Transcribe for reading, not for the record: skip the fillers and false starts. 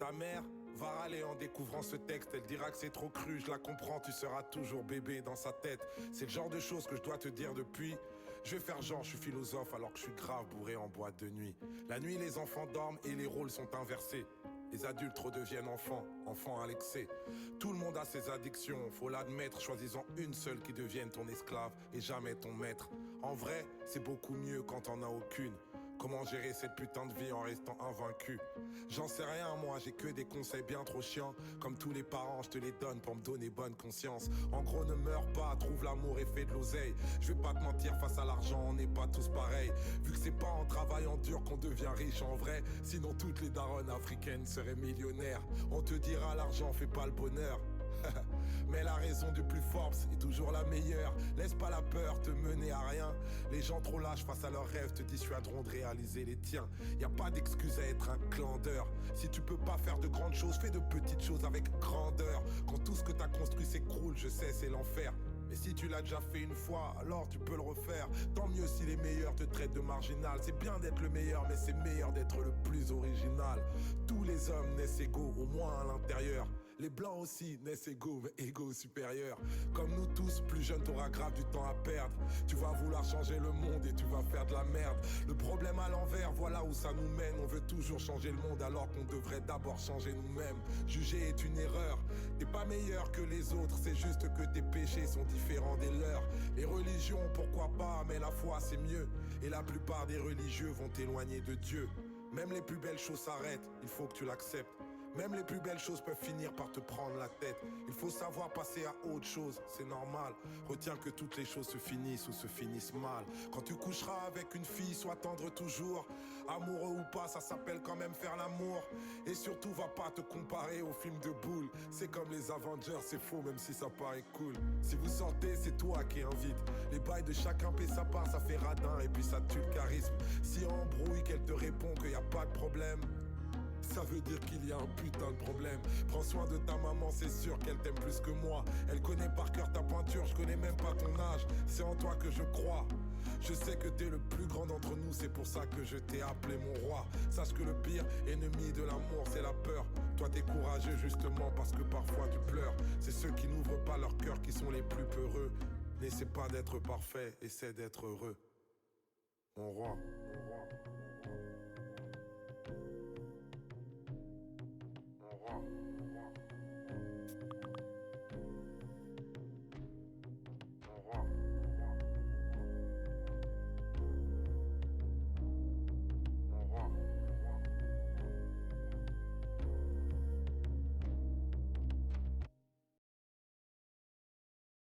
Ta mère va râler en découvrant ce texte. Elle dira que c'est trop cru, je la comprends, tu seras toujours bébé dans sa tête. C'est le genre de choses que je dois te dire depuis. Je vais faire genre, je suis philosophe alors que je suis grave bourré en boîte de nuit. La nuit, les enfants dorment et les rôles sont inversés. Les adultes redeviennent enfants, enfants à l'excès. Tout le monde a ses addictions, faut l'admettre. Choisissant une seule qui devienne ton esclave et jamais ton maître. En vrai, c'est beaucoup mieux quand t'en as aucune. Comment gérer cette putain de vie en restant invaincu? J'en sais rien moi, j'ai que des conseils bien trop chiants. Comme tous les parents, je te les donne pour me donner bonne conscience. En gros, ne meurs pas, trouve l'amour et fais de l'oseille. Je vais pas te mentir, face à l'argent, on n'est pas tous pareils. Vu que c'est pas en travaillant dur qu'on devient riche en vrai. Sinon toutes les daronnes africaines seraient millionnaires. On te dira l'argent fait pas le bonheur. Mais la raison du plus fort est toujours la meilleure. Laisse pas la peur te mener à rien. Les gens trop lâches face à leurs rêves te dissuaderont de réaliser les tiens. Y a pas d'excuse à être un clandeur. Si tu peux pas faire de grandes choses, fais de petites choses avec grandeur. Quand tout ce que t'as construit s'écroule, je sais c'est l'enfer. Mais si tu l'as déjà fait une fois, alors tu peux le refaire. Tant mieux si les meilleurs te traitent de marginal. C'est bien d'être le meilleur, mais c'est meilleur d'être le plus original. Tous les hommes naissent égaux, au moins à l'intérieur. Les blancs aussi naissent égaux, mais égaux supérieurs. Comme nous tous, plus jeune t'auras grave du temps à perdre. Tu vas vouloir changer le monde et tu vas faire de la merde. Le problème à l'envers, voilà où ça nous mène. On veut toujours changer le monde alors qu'on devrait d'abord changer nous-mêmes. Juger est une erreur, t'es pas meilleur que les autres. C'est juste que tes péchés sont différents des leurs. Les religions, pourquoi pas, mais la foi c'est mieux. Et la plupart des religieux vont t'éloigner de Dieu. Même les plus belles choses s'arrêtent, il faut que tu l'acceptes. Même les plus belles choses peuvent finir par te prendre la tête. Il faut savoir passer à autre chose, c'est normal. Retiens que toutes les choses se finissent ou se finissent mal. Quand tu coucheras avec une fille, sois tendre toujours. Amoureux ou pas, ça s'appelle quand même faire l'amour. Et surtout, va pas te comparer aux films de boules. C'est comme les Avengers, c'est faux même si ça paraît cool. Si vous sortez, c'est toi qui invite. Les bails de chacun paie sa part, ça fait radin et puis ça tue le charisme. Si embrouille, qu'elle te répond qu'il y a pas de problème, ça veut dire qu'il y a un putain de problème. Prends soin de ta maman, c'est sûr qu'elle t'aime plus que moi. Elle connaît par cœur ta pointure, je connais même pas ton âge. C'est en toi que je crois. Je sais que t'es le plus grand d'entre nous, c'est pour ça que je t'ai appelé mon roi. Sache que le pire ennemi de l'amour, c'est la peur. Toi t'es courageux justement parce que parfois tu pleures. C'est ceux qui n'ouvrent pas leur cœur qui sont les plus peureux. N'essaie pas d'être parfait, essaie d'être heureux. Mon roi. Mon roi.